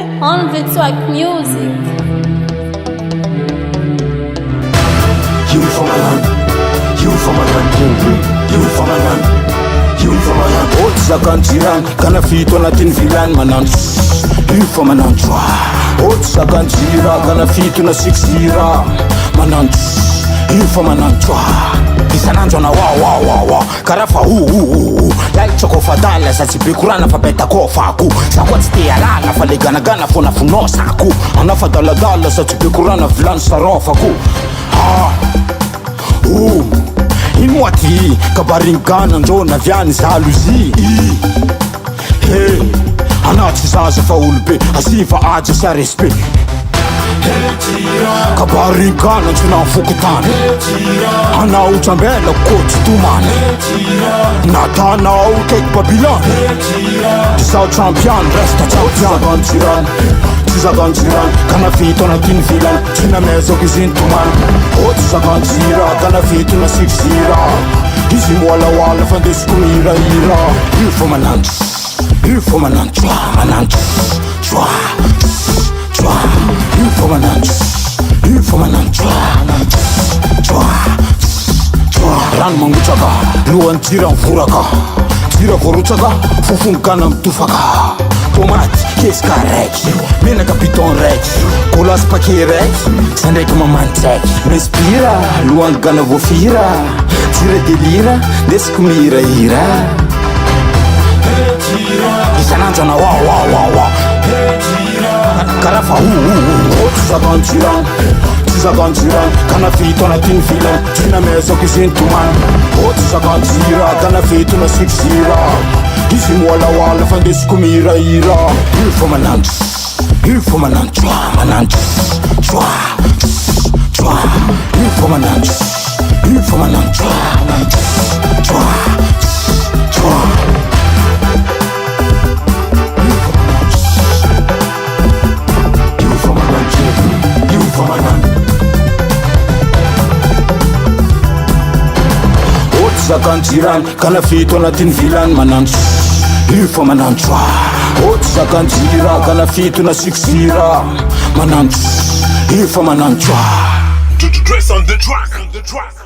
Nouveauté musique. You from my land, you from my land, you from my land, you from my land. Oh, Zaganjiran, Gana Fito na tinvilan manan. You from my land, oh, Zaganjira, Gana Fito na six hira manan. You from my land, Isananjo na wa karafa like choko fatala sa tibikurana fa beta kofa ku sa kwatsi alala fa legana gana fona funosa ku anafa dala sa tibikurana vlan sarofa ku inwati kabaringana njona vyani zaluzi hey anati zaza fa ulbe asifa aja sa respect kabaringana njona fukutana ana uchambela kochi tumane natana utek Babylon South champion resta champion Zaganjiran Gana Fito na tinvilan tina mezo kizintuman oh Zaganjiran Gana Fito na six hira hizi wala fandeskumira hira you from my land you from my land chwa you from my land you from my land chwa ran manguchaka luan tira mfuraka tira koruchaka fufungana mtufaka tomate keska rex mina kapiton rex kolas pake rex sandek mamantek respira luan gana vofira tira delira deskumira hira isananjo na wa karafa Zaganjiran Gana Fito na tinvilan tina mezo kizintuman oh Zaganjiran Gana Fito na six hira hizi wala fandeskumira hira you from my land you from my land chwa you from my land you from my land chwa Zaganjiran Gana Fito na tinvilan manan you from my land oh Zaganjiran Gana Fito na six hira manan you from my land To dress on the track.